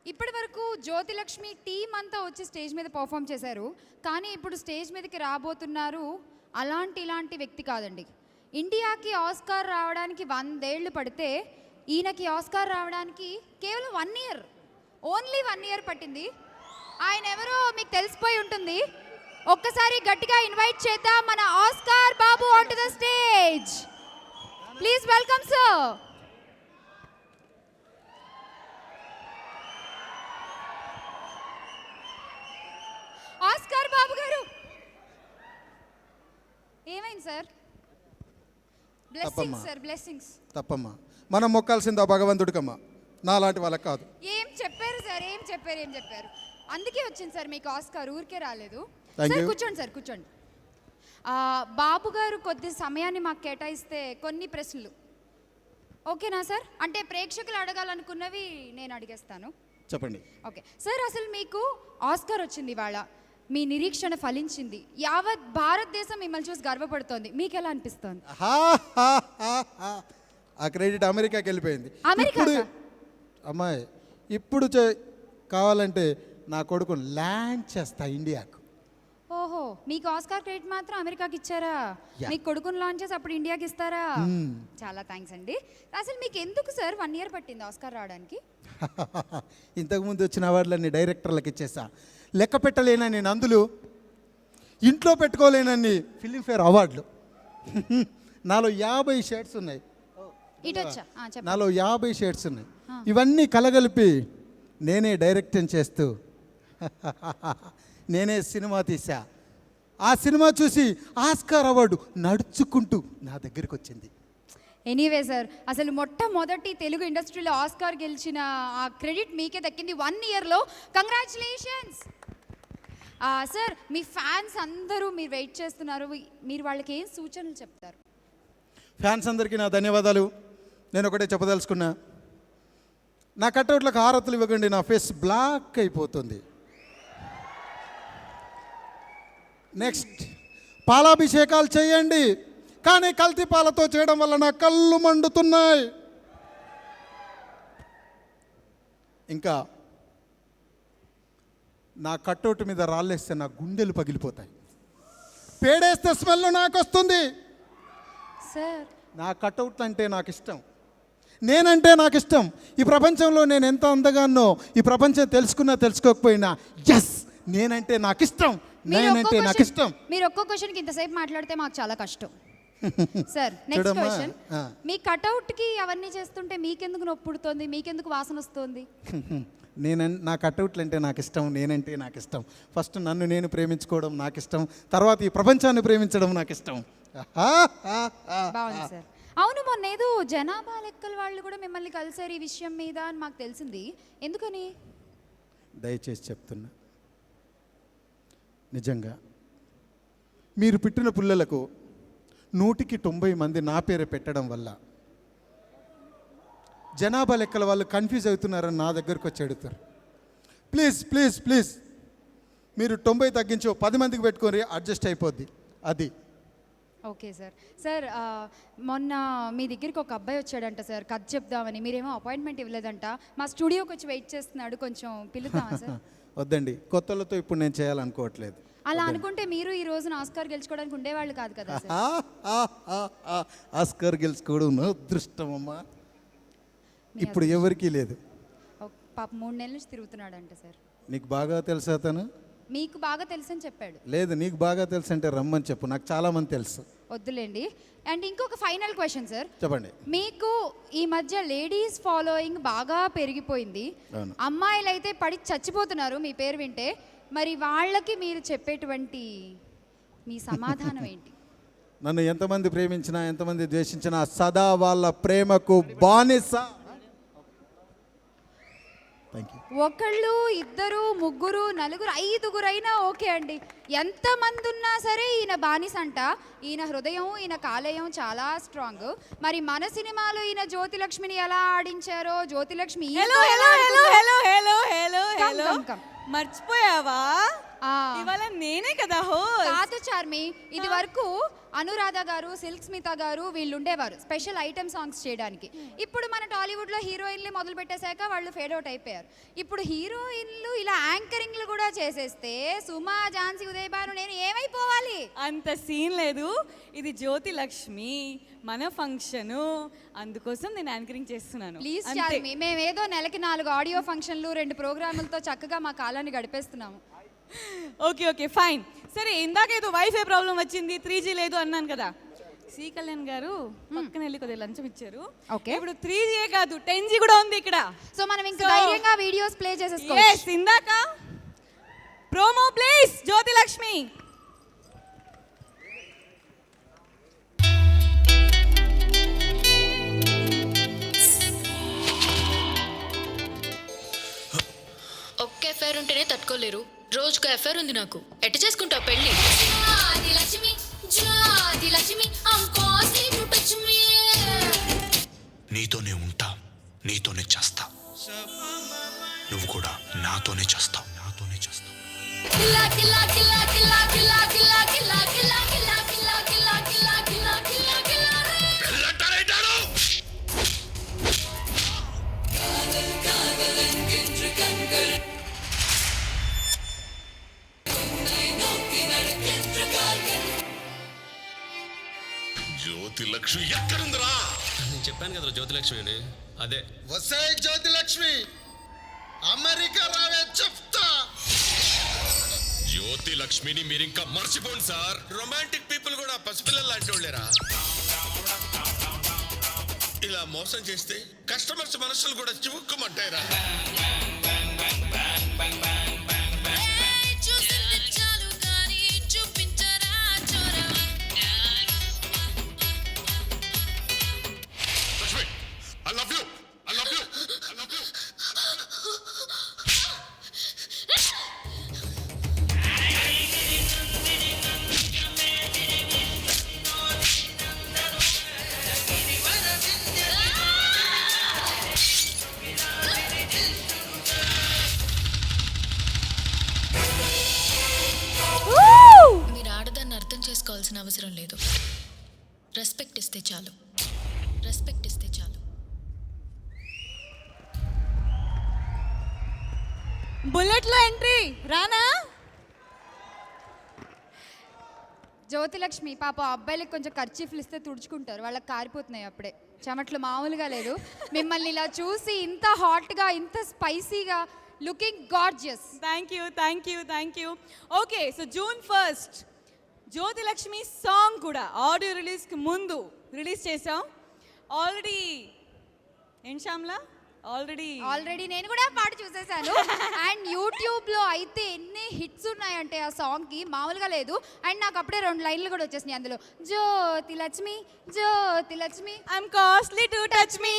ఇప్పటి వరకు జ్యోతిలక్ష్మి టీం అంతా వచ్చి స్టేజ్ మీద పర్ఫామ్ చేశారు. కానీ ఇప్పుడు స్టేజ్ మీదకి రాబోతున్నారు ఇలాంటి వ్యక్తి కాదండి. ఇండియాకి ఆస్కార్ రావడానికి 100 ఏళ్ళు పడితే ఈయనకి ఆస్కార్ రావడానికి కేవలం 1 ఇయర్, ఓన్లీ 1 ఇయర్ పట్టింది. ఆయన ఎవరో మీకు తెలిసిపోయి ఉంటుంది. ఒక్కసారి గట్టిగా ఇన్వైట్ చేద్దాం మన Oscar Babu on to the stage. Please welcome sir. Oscar Babu garu, ఏమైంది సార్? Blessings sir, blessings. తప్పమ్మా, మనం మొక్కాల్సింది ఆ భగవంతుడికమ్మా, నాలాంటి వాళ్ళకి కాదు. ఏం చెప్పారు సార్? ఏం చెప్పారు? అందుకే వచ్చింది సార్ మీకు ఆస్కార్, ఊరికే రాలేదు. Thank sir you. కూర్చోండి సార్, కూర్చోండి. బాబు గారు కొద్ది సమయాన్ని మాకు కేటాయిస్తే కొన్ని ప్రశ్నలు ఓకేనా సార్? అంటే ప్రేక్షకులు అడగాలనుకున్నవి నేను అడిగేస్తాను. చెప్పండి. ఓకే సార్, అసలు మీకు ఆస్కార్ వచ్చింది ఇవాళ, మీ నిరీక్షణ ఫలించింది, యావత్ భారతదేశం మిమ్మల్ని చూసి గర్వపడుతోంది. మీకు ఎలా అనిపిస్తోంది? ఆ క్రెడిట్ అమెరికాకి వెళ్ళిపోయింది. అమెరికా అమ్మాయి ఇప్పుడు కావాలంటే నా కొడుకు ల్యాండ్ చేస్తా ఇండియాకు. ఓహో, మీకు ఆస్కార్ క్రెడిట్ మాత్రం అమెరికాకి ఇచ్చారా? Yeah. మీకు కొడుకుని లాంచ్ చేసి అప్పుడు ఇండియాకి ఇస్తారా? చాలా థ్యాంక్స్ అండి. అసలు మీకు ఎందుకు సార్ 1 ఇయర్ పట్టింది ఆస్కార్ రావడానికి? ఇంతకుముందు వచ్చిన అవార్డులన్నీ డైరెక్టర్లకు ఇచ్చేసా. లెక్క పెట్టలేనని నందులు, ఇంట్లో పెట్టుకోలేనని ఫిలింఫేర్ అవార్డులు. నాలో 50 షేడ్స్ ఉన్నాయి. ఇటు వచ్చా చెప్పండి. నాలో 50 షేడ్స్ ఉన్నాయి. ఇవన్నీ కలగలిపి నేనే డైరెక్షన్ చేస్తూ నేనే సినిమా తీసా. ఆ సినిమా చూసి ఆస్కార్ అవార్డు నడుచుకుంటూ నా దగ్గరికి వచ్చింది. ఎనీవే సార్, అసలు మొట్టమొదటి తెలుగు ఇండస్ట్రీలో ఆస్కార్ గెలిచిన ఆ క్రెడిట్ మీకే దక్కింది 1 ఇయర్లో. Congratulations sir. మీ ఫ్యాన్స్ అందరూ మీరు వెయిట్ చేస్తున్నారు, మీరు వాళ్ళకి ఏం సూచనలు చెప్తారు? ఫ్యాన్స్ అందరికీ నా ధన్యవాదాలు. నేను ఒకటే చెప్పదలుచుకున్నా, నా కట్అవుట్లకు హారతులు ఇవ్వకండి, నా ఫేస్ బ్లాక్ అయిపోతుంది. నెక్స్ట్, పాలాభిషేకాలు చేయండి, కానీ కల్తీ పాలతో చేయడం వల్ల నా కళ్ళు మండుతున్నాయి. ఇంకా నా కట్అవుట్ మీద రాళ్ళేస్తే నా గుండెలు పగిలిపోతాయి. పేడేస్తే స్మెల్ నాకు వస్తుంది. సార్, నా కట్అవుట్లు అంటే నాకు ఇష్టం, నేనంటే నాకు ఇష్టం. ఈ ప్రపంచంలో నేను ఎంత అందగానో ఈ ప్రపంచం తెలుసుకోకపోయినా ఎస్, నేనంటే నాకు ఇష్టం, నేనంటే నాకు ఇష్టం. మీరు ఒక్కో క్వశ్చన్కి ఇంతసేపు మాట్లాడితే మాకు చాలా కష్టం. సార్, నెక్స్ట్ చూడమ్మా, క్వశ్చన్. మీ కట్అవుట్కి అవన్నీ చేస్తుంటే మీకెందుకు నొప్పి పుడుతోంది? మీకెందుకు వాసన వస్తుంది? నా కట్అవుట్లు అంటే నాకు ఇష్టం, నేనంటే నాకు ఇష్టం. ఫస్ట్ నన్ను నేను ప్రేమించుకోవడం నాకు ఇష్టం, తర్వాత ఈ ప్రపంచాన్ని ప్రేమించడం నాకు ఇష్టం. బాగుంది సార్. అవును, మొన్న ఏదో జనాభా లెక్కల వాళ్ళు కూడా మిమ్మల్ని కలిసారు ఈ విషయం మీద అని మాకు తెలిసింది. ఎందుకని? దయచేసి చెప్తున్నా, నిజంగా మీరు పుట్టిన పిల్లలకు 100కి 90 మంది నా పేరు పెట్టడం వల్ల జనాభా లెక్కల వాళ్ళు కన్ఫ్యూజ్ అవుతున్నారని నా దగ్గరకు వచ్చి అడుగుతారు. ప్లీజ్ ప్లీజ్ ప్లీజ్ మీరు 90 తగ్గించి 10 మందికి పెట్టుకొని అడ్జస్ట్ అయిపోద్ది. అది ఓకే సార్. సార్, మొన్న మీ దగ్గరికి ఒక అబ్బాయి వచ్చాడంట సార్, కథ చెప్దామని. మీరేమో అపాయింట్మెంట్ ఇవ్వలేదంట. మా స్టూడియోకి వచ్చి వెయిట్ చేస్తున్నాడు, కొంచెం పిలుద్దామా సార్? వద్దండి, కొత్తలతో ఇప్పుడు నేను చేయాలనుకోవట్లేదు. అలా అనుకుంటే మీరు ఈ రోజున ఆస్కార్ గెలుచుకోవడానికి ఉండేవాళ్ళు కాదు కదా సార్. ఆస్కార్ గెలుచుకోవడం నా అదృష్టం అమ్మా. ఇప్పుడు ఎవరికీ లేదు. పాప 3 నెలల నుంచి తిరుగుతున్నాడంట సార్. నీకు బాగా తెలుసా అతను? మీకు బాగా తెలుసని చెప్పాడు. లేదు, నీకు బాగా తెలుసు అంటే రమ్మని చెప్పు, నాకు చాలా మంది తెలుసు. వద్దులేండి. అండ్ ఇంకొక ఫైనల్ క్వశ్చన్ సార్. చెప్పండి. మీకు ఈ మధ్య లేడీస్ ఫాలోయింగ్ బాగా పెరిగిపోయింది, అమ్మాయిలు అయితే పడి చచ్చిపోతున్నారు మీ పేరు వింటే. మరి వాళ్ళకి మీరు చెప్పేటువంటి మీ సమాధానం ఏంటి? నన్ను ఎంతమంది ప్రేమించినా ఎంతమంది ద్వేషించినా సదా వాళ్ళ ప్రేమకు బానిస. ఒకళ్ళు, ఇద్దరు, ముగ్గురు, నలుగురు, 5గురు అయినా ఓకే అండి. ఎంతమంది ఉన్నా సరే ఈయన బానిస అంట. ఈయన హృదయం, ఈయన కాలేయం చాలా స్ట్రాంగ్. మరి మన సినిమాలో ఈయన జ్యోతిలక్ష్మిని ఎలా ఆడించారో, జ్యోతిలక్ష్మి మర్చిపోయావా? ఇవాళ నేనే కదా హోస్ట్. కాదు చార్మి, ఇది వరకు అనురాధ గారు, సిల్క్ స్మిత గారు వీళ్ళు ఉండేవారు స్పెషల్ ఐటమ్ సాంగ్స్ చేయడానికి. ఇప్పుడు మన టాలీవుడ్లో హీరోయిన్లే మొదలు పెట్టేశాక వాళ్ళు ఫేడ్ అవుట్ అయిపోయారు. ఇప్పుడు హీరోయిన్లు ఇలా యాంకరింగ్లు కూడా చేసేస్తే సుమా, ఝాన్సీ, ఉదయ్ భాను నేను ఏమైపోవాలి? అంత సీన్ లేదు. ఇది జ్యోతి లక్ష్మి మన ఫంక్షను, అందుకోసం నేను యాంకరింగ్ చేస్తున్నాను. ప్లీజ్ అంతే. చార్మి, మేమేదో నెలకి 4 ఆడియో ఫంక్షన్లు 2 ప్రోగ్రాములతో చక్కగా మా కాలాన్ని గడిపేస్తున్నాము. Okay fine. సరే, ఇందాక ఏదో వైఫై ప్రాబ్లం వచ్చింది, 3G లేదు అన్నాను కదా. సి కళ్యాణ్ గారు పక్కన వెళ్ళి కొద్దిగా లంచం ఇచ్చారు. ఓకే, ఇప్పుడు 3G కాదు 10G కూడా ఉంది ఇక్కడ. సో మనం ఇంకా ధైర్యంగా వీడియోస్ ప్లే చేసేసుకోవచ్చు. Yes, ఇందాక ప్రోమో ప్లీజ్ జ్యోతి లక్ష్మి. ఒక్క ఎఫ్ఐఆర్ ఉంటేనే తట్టుకోలేరు, రోజుకు ఎఫ్ఐఆర్ ఉంది నాకు. ఎట్ట చేసుకుంటావు పెళ్ళి? నీతోనే ఉంటా, నీతోనే చేస్తా, నువ్వు కూడా నాతోనే చేస్తావు, నాతోనే చేస్తావు. జ్యోతి లక్ష్మి ఎక్కడుందిరా? నేను చెప్పాను కదా జ్యోతిలక్ష్మి అని. అదే వసే జ్యోతి లక్ష్మి, అమెరికా రావే చెప్తా. జ్యోతి లక్ష్మిని మీరు ఇంకా మర్చిపోండి సార్. రొమాంటిక్ పీపుల్ కూడా పసిపిల్లలు లాంటి వాళ్ళేరా. ఇలా మోసం చేస్తే కస్టమర్స్ మనసులు కూడా చివుక్కుమంటాయిరా. I love you. I love you. I love you. మీరు ఆడదాన్ని అర్థం చేసుకోవాల్సిన అవసరం లేదు. రెస్పెక్ట్ ఇస్తే చాలు, రెస్పెక్ట్ ఇస్తే చాలు. బుల్లెట్ లో ఎంట్రీ రానా? జ్యోతి లక్ష్మి పాప అబ్బాయిలకు కొంచెం ఖర్చీఫ్లు ఇస్తే తుడుచుకుంటారు, వాళ్ళకి కారిపోతున్నాయి అప్పుడే చెమట్లు, మామూలుగా లేదు. మిమ్మల్ని ఇలా చూసి ఇంత హాట్గా, ఇంత స్పైసీగా, looking gorgeous. Thank you. Okay, so June 1 Jyothi Lakshmi song కూడా ఆడియో రిలీజ్కి ముందు రిలీజ్ చేసాం ఆల్రెడీ. ఏం శ్యామ్లా? ఆల్రెడీ నేను కూడా పాట చూసేసాను. అండ్ యూట్యూబ్లో అయితే ఎన్ని హిట్స్ ఉన్నాయంటే ఆ సాంగ్కి మామూలుగా లేదు. అండ్ నాకు అప్పుడే 2 లైన్లు కూడా వచ్చేసినాయి అందులో. Jyothi Lakshmi, Jyothi Lakshmi, I'm costly to touch me.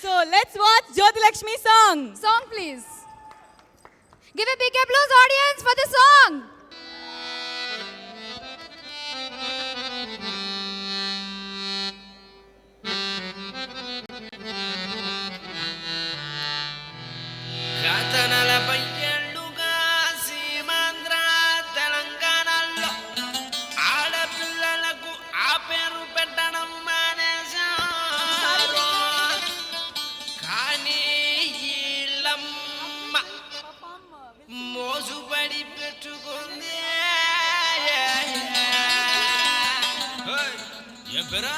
So let's watch Jyothi Lakshmi song. Song please. Give a big applause audience for the song. గత 40 ఏళ్లుగా సీమాంధ్ర తెలంగాణలో ఆడపిల్లలకు ఆ పేరు పెట్టడం మానేశారు. కానీ ఈళ్ళమ్మ మోసుపడి పెట్టుకుంది. ఏం పేరా?